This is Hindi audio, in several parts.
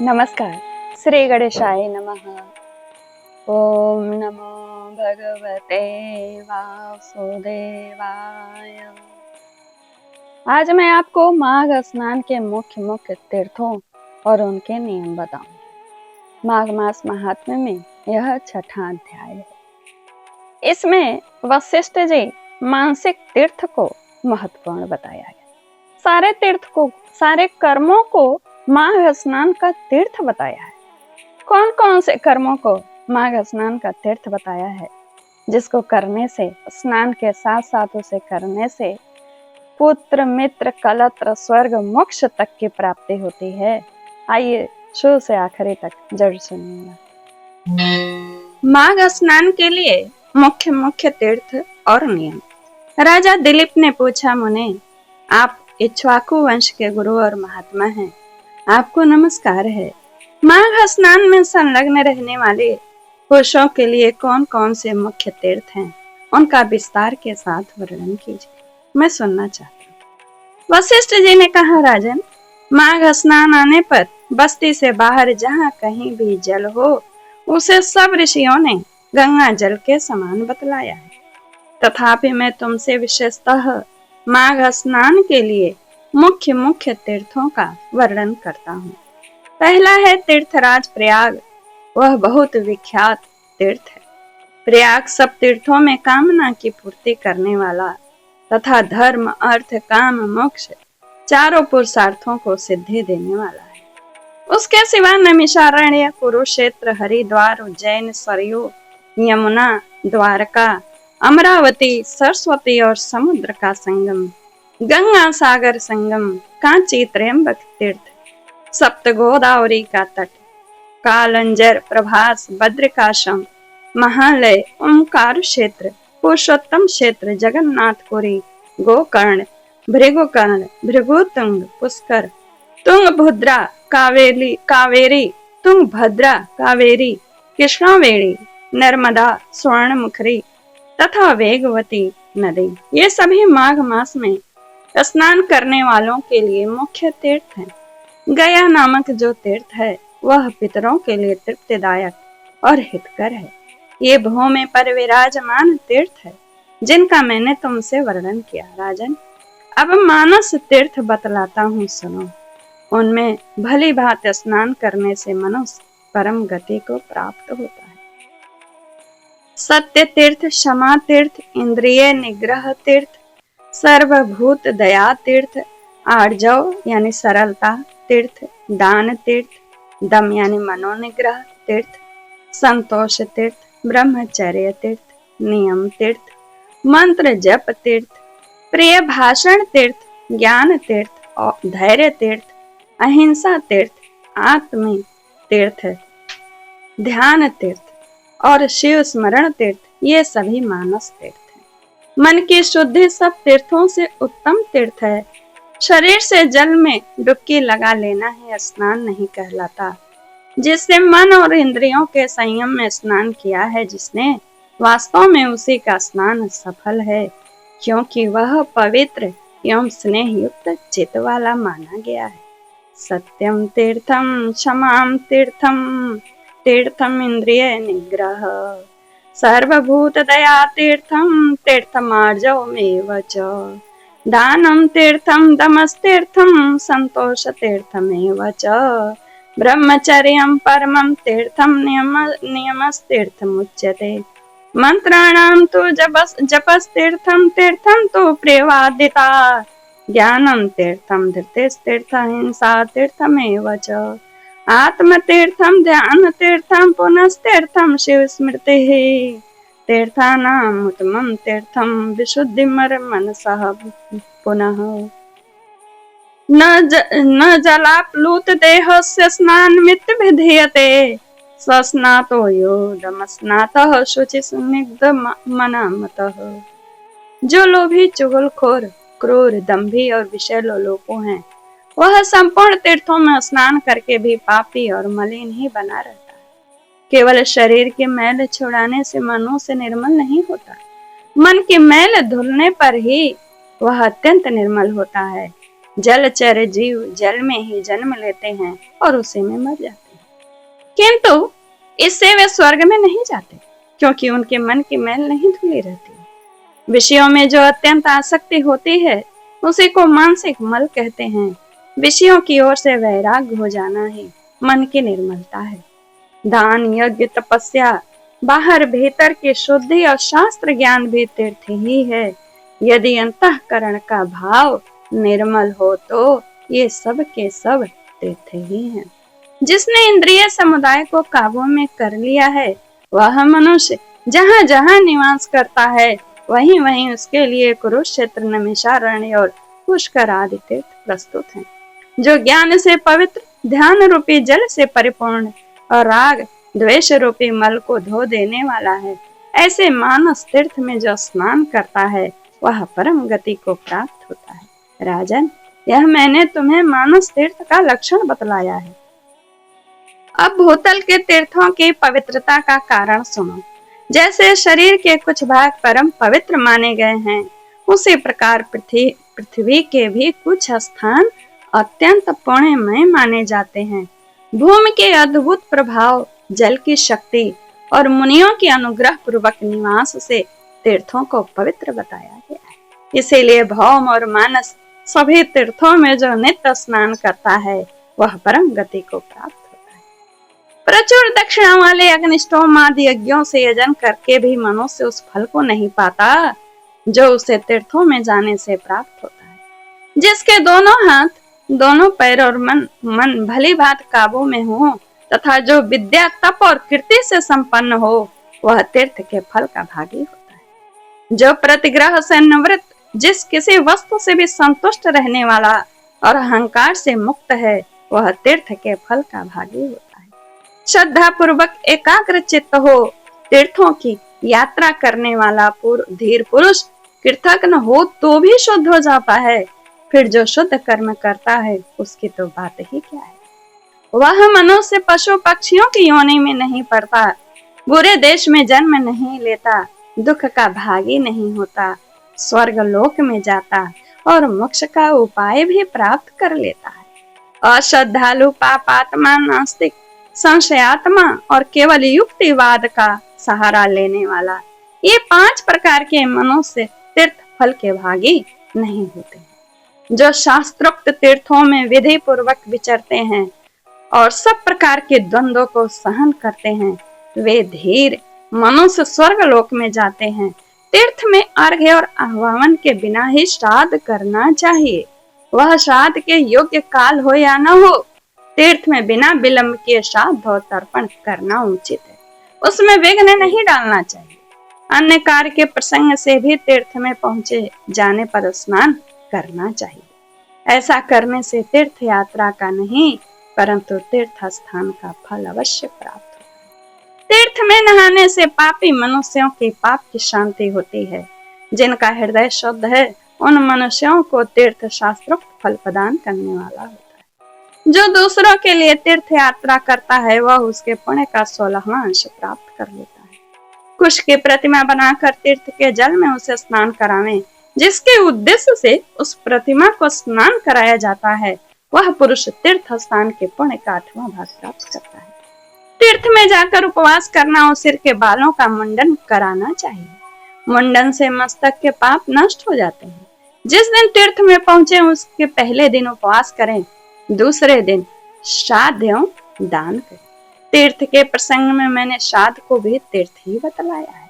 नमस्कार। श्री गणेशाय नमः। ओम नमो भगवते वासुदेवाय। आज मैं आपको माघ स्नान के मुख्य मुख्य तीर्थों और उनके नियम बताऊंगी। माघ मास महात्म्य में यह छठा अध्याय है। इसमें वशिष्ठ जी मानसिक तीर्थ को महत्वपूर्ण बताया गया। सारे कर्मों को माघ स्नान का तीर्थ बताया है। कौन कौन से कर्मों को माघ स्नान का तीर्थ बताया है, जिसको करने से, स्नान के साथ साथ उसे करने से पुत्र मित्र कलत्र स्वर्ग मोक्ष तक की प्राप्ति होती है। आइए शुरू से आखिरी तक जरूर सुनिएगा। माघ स्नान के लिए मुख्य मुख्य तीर्थ और नियम। राजा दिलीप ने पूछा, मुने, आप इक्ष्वाकु वंश के गुरु और महात्मा हैं, आपको नमस्कार है। माघ स्नान में संलग्न रहने वाले पुरुषों के लिए कौन कौन से मुख्य तीर्थ हैं, उनका विस्तार के साथ वर्णन कीजिए, मैं सुनना चाहती हूँ। वशिष्ठ जी ने कहा, राजन, माघ स्नान आने पर बस्ती से बाहर जहाँ कहीं भी जल हो, उसे सब ऋषियों ने गंगा जल के समान बतलाया है। तथापि मैं तुमसे विशेषतः माघ स्नान के लिए मुख्य मुख्य तीर्थों का वर्णन करता हूँ। पहला है तीर्थराज प्रयाग। वह बहुत विख्यात तीर्थ है। प्रयाग सब तीर्थों में कामना की पूर्ति करने वाला तथा धर्म अर्थ काम मोक्ष चारों पुरुषार्थों को सिद्धि देने वाला है। उसके सिवा नैमिषारण्य, कुरुक्षेत्र, हरिद्वार, उज्जैन, सरयू, यमुना, द्वारका, अमरावती, सरस्वती और समुद्र का संगम, गंगा सागर संगम, कांची त्र्यंबक तीर्थ, सप्त गोदावरी का तट, कालंजर, प्रभास, बद्रिकाश्रम, महालय, ओंकार क्षेत्र, पुरुषोत्तम क्षेत्र, जगन्नाथपुरी, गोकर्ण, भृगुकर्ण, भृगुतुंग, पुष्कर, तुंगभद्रा, कावेरी, तुंगभद्रा, कावेरी, कृष्णावेणी, नर्मदा, स्वर्णमुखरी तथा वेगवती नदी, ये सभी माघ मास में स्नान करने वालों के लिए मुख्य तीर्थ हैं। गया नामक जो तीर्थ है, वह पितरों के लिए तृप्तिदायक और हितकर है। ये भूमि पर विराजमान तीर्थ है, जिनका मैंने तुमसे वर्णन किया। राजन, अब मानस तीर्थ बतलाता हूँ, सुनो। उनमें भली भांति स्नान करने से मनुष्य परम गति को प्राप्त होता है। सत्य तीर्थ, क्षमा तीर्थ, इंद्रिय निग्रह तीर्थ, सर्वभूत दया तीर्थ, आर्जव यानी सरलता तीर्थ, दान तीर्थ, दम यानी मनोनिग्रह तीर्थ, संतोष तीर्थ, ब्रह्मचर्य तीर्थ, नियम तीर्थ, मंत्र जप तीर्थ, प्रिय भाषण तीर्थ, ज्ञान तीर्थ और धैर्य तीर्थ, अहिंसा तीर्थ, आत्मी तीर्थ, ध्यान तीर्थ और शिव स्मरण तीर्थ, ये सभी मानस तीर्थ हैं। मन की शुद्धि सब तीर्थों से उत्तम तीर्थ है। शरीर से जल में डुबकी लगा लेना ही स्नान नहीं कहलाता। जिससे मन और इंद्रियों के संयम में स्नान किया है जिसने, वास्तव में उसी का स्नान सफल है, क्योंकि वह पवित्र एवं स्नेह युक्त चित्त वाला माना गया है। सत्यम तीर्थम, क्षमाम तीर्थम, तीर्थम इंद्रिय निग्रह, सर्वभूत दया तीर्थम, तीर्थमार्जवमेव च, दानम तीर्थम, दमस्तीर्थम, संतोष तीर्थमेव च, ब्रह्मचर्यं परमं तीर्थम, नियमस्तीर्थमुच्यते, मंत्राणां तु जपस्तीर्थम, तीर्थम तु प्रेवादिता, ज्ञानं तीर्थम, धृतिस्तीर्थ, हिंसा तीर्थमेव च, आत्मतीर्थम, ध्यान तीर्थम, पुनस्तीर्थम, शिव स्मृतिः, तीर्थानाम् उत्तमं तीर्थम, विशुद्धिर्मनसः पुनः। न जलाप्लुत देहस्य स्नानमिति विधीयते, स्वस्नातो योऽयमस्नातः शुचिस्निग्धमनामतः। जो लोभी, चुगलखोर, क्रूर, दंभी और विषय लोलुप हैं, वह संपूर्ण तीर्थों में स्नान करके भी पापी और मलिन ही बना रहता है। केवल शरीर की मैल छुड़ाने से मनुष्य निर्मल नहीं होता। मन की मैल धुलने पर ही वह अत्यंत निर्मल होता है। जलचर जीव जल में ही जन्म लेते हैं और उसी में मर जाते हैं, किंतु इससे वे स्वर्ग में नहीं जाते, क्योंकि उनके मन की मैल नहीं धुली रहती। विषयों में जो अत्यंत आसक्ति होती है उसी को मानसिक मल कहते हैं। विषयों की ओर से वैराग्य हो जाना ही मन की निर्मलता है। दान, यज्ञ, तपस्या, बाहर भीतर की शुद्धि और शास्त्र ज्ञान भी तीर्थ ही है। यदि अंतःकरण का भाव निर्मल हो तो ये सब के सब तीर्थ ही हैं। जिसने इंद्रिय समुदाय को काबू में कर लिया है वह मनुष्य जहाँ जहाँ निवास करता है वहीं वहीं उसके लिए कुरुक्षेत्र, नैमिषारण्य और पुष्कर आदि तीर्थ प्रस्तुत हैं। जो ज्ञान से पवित्र, ध्यान रूपी जल से परिपूर्ण और राग द्वेष रूपी मल को धो देने वाला है, ऐसे मानस तीर्थ में जो स्नान करता है वह परम गति को प्राप्त होता है। राजन, यह मैंने तुम्हें मानस तीर्थ का लक्षण बतलाया है। अब भूतल के तीर्थों की पवित्रता का कारण सुनो। जैसे शरीर के कुछ भाग परम पवित्र माने गए हैं, उसी प्रकार पृथ्वी के भी कुछ स्थान अत्यंत पुण्यमय माने जाते हैं। भूमि के अद्भुत प्रभाव, जल की शक्ति और मुनियों के अनुग्रह पूर्वक निवास से तीर्थों को पवित्र बताया गया है। इसीलिए भौम और मानस सभी तीर्थों में जो नित्य स्नान करता है वह परम गति को प्राप्त होता है। प्रचुर दक्षिणा वाले अग्निष्टोम आदि यज्ञों से यजन करके भी मनुष्य उस फल को नहीं पाता जो उसे तीर्थों में जाने से प्राप्त होता है। जिसके दोनों हाथ, दोनों पैर और मन भली भांति काबू में हो तथा जो विद्या, तप और कीर्ति से संपन्न हो वह तीर्थ के फल का भागी होता है। जो प्रतिग्रह से निवृत्त, जिस किसी वस्तु से भी संतुष्ट रहने वाला और अहंकार से मुक्त है वह तीर्थ के फल का भागी होता है। श्रद्धा पूर्वक एकाग्र चित्त हो तीर्थों की यात्रा करने वाला धीर पुरुष कृतज्ञ हो तो भी शुद्ध हो जाता है। फिर जो शुद्ध कर्म करता है उसकी तो बात ही क्या है। वह मनुष्य पशु पक्षियों की योनि में नहीं पड़ता, बुरे देश में जन्म नहीं लेता, दुख का भागी नहीं होता, स्वर्ग लोक में जाता और मोक्ष का उपाय भी प्राप्त कर लेता है। अश्रद्धालु, पापात्मा, नास्तिक, संशयात्मा और केवल युक्तिवाद का सहारा लेने वाला, ये 5 प्रकार के मनुष्य तीर्थ फल के भागी नहीं होते। जो शास्त्रोक्त तीर्थों में विधि पूर्वक विचरते हैं और सब प्रकार के द्वंद्वों को सहन करते हैं, वे धीर मनुष्य स्वर्ग लोक में जाते हैं। तीर्थ में अर्घ्य और आह्वान के बिना ही श्राद्ध करना चाहिए। वह श्राद्ध के योग्य काल हो या न हो, तीर्थ में बिना विलंब के श्राद्ध और तर्पण करना उचित है। उसमें विघ्न नहीं डालना चाहिए। अन्य कार्य के प्रसंग से भी तीर्थ में पहुंचे जाने पर स्नान करना चाहिए। ऐसा करने से तीर्थ यात्रा का नहीं परंतु तीर्थ स्थान का फल अवश्य प्राप्त होता है। तीर्थ में नहाने से पापी मनुष्यों के पाप की शांति होती है। जिनका हृदय शुद्ध है उन मनुष्यों को तीर्थ शास्त्रोक्त फल प्रदान करने वाला होता है। जो दूसरों के लिए तीर्थ यात्रा करता है वह उसके पुण्य का 16वां अंश प्राप्त कर लेता है। कुश की प्रतिमा बनाकर तीर्थ के जल में उसे स्नान करावें, जिसके उद्देश्य से उस प्रतिमा को स्नान कराया जाता है, वह पुरुष तीर्थ स्थान के पुण्य का 8वां भाग प्राप्त करता है। तीर्थ में जाकर उपवास करना और सिर के बालों का मुंडन कराना चाहिए। मुंडन से मस्तक के पाप नष्ट हो जाते हैं। जिस दिन तीर्थ में पहुंचे उसके पहले दिन उपवास करें, दूसरे दिन श्राद्ध एवं दान करें। तीर्थ के प्रसंग में मैंने श्राद्ध को भी तीर्थ ही बतलाया है।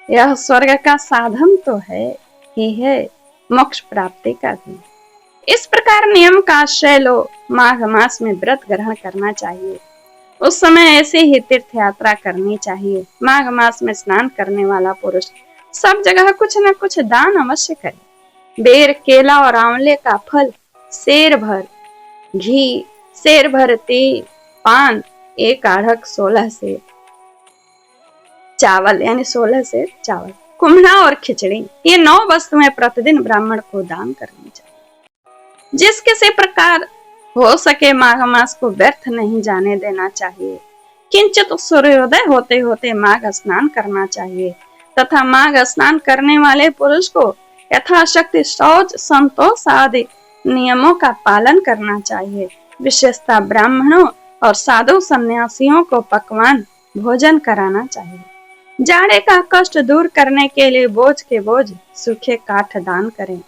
यह स्वर्ग का साधन तो है ही है, मोक्ष प्राप्ति का भी। इस प्रकार नियम का आश्रय लो। माघ मास में व्रत ग्रहण करना चाहिए। उस समय ऐसे ही तीर्थ यात्रा करनी चाहिए। माघ मास में स्नान करने वाला पुरुष सब जगह कुछ न कुछ दान अवश्य करे। बेर, केला और आंवले का फल, सेर भर घी, सेर भर तेल, पान, 1 आढ़क 16 सेर चावल यानी 16 सेर चावल, कुम्हड़ा और खिचड़ी, ये 9 वस्तुएं प्रतिदिन ब्राह्मण को दान करनी चाहिए। जिस किसी प्रकार हो सके माघ मास को व्यर्थ नहीं जाने देना चाहिए। किंचित सूर्योदय होते होते माघ स्नान करना चाहिए तथा माघ स्नान करने वाले पुरुष को यथाशक्ति शौच, संतोष आदि नियमों का पालन करना चाहिए। विशेषतः ब्राह्मणों और साधु सन्यासियों को पकवान भोजन कराना चाहिए। जाड़े का कष्ट दूर करने के लिए बोझ के बोझ सूखे काठ दान करें।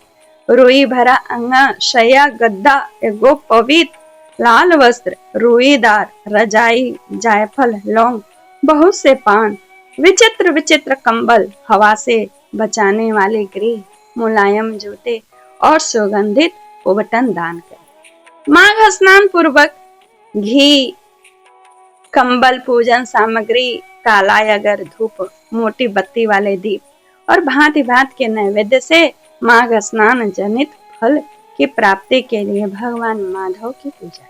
रुई भरा अंगना, शैया, गद्दा, एगो पवित्र लाल वस्त्र, रुईदार रजाई, जायफल, लौंग, बहुत से पान, विचित्र विचित्र कंबल, हवा से बचाने वाले गृह, मुलायम जूते और सुगंधित उबटन दान करें। माघ स्नान पूर्वक घी, कंबल, पूजन सामग्री, काला अगर धूप, मोटी बत्ती वाले दीप और भांति भांति के नैवेद्य से माघ स्नान जनित फल की प्राप्ति के लिए भगवान माधव की पूजा।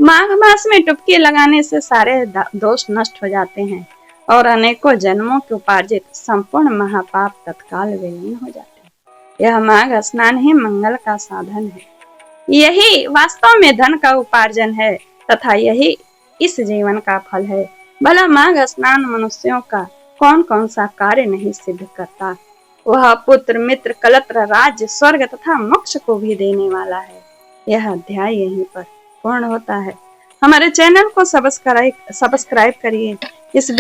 माघ मास में डुबकी लगाने से सारे दोष नष्ट हो जाते हैं और अनेकों जन्मों के उपार्जित संपूर्ण महापाप तत्काल विलीन हो जाते हैं। यह माघ स्नान ही मंगल का साधन है। यही वास्तव में धन का उपार्जन है तथा यही इस जीवन का फल है। भला माघ स्नान मनुष्यों का कौन कौन सा कार्य नहीं सिद्ध करता। वह पुत्र, मित्र, कलत्र, राज्य, स्वर्ग तथा मोक्ष को भी देने वाला है। यह अध्याय यहीं पर पूर्ण होता है। हमारे चैनल को सब्सक्राइब करिए। इस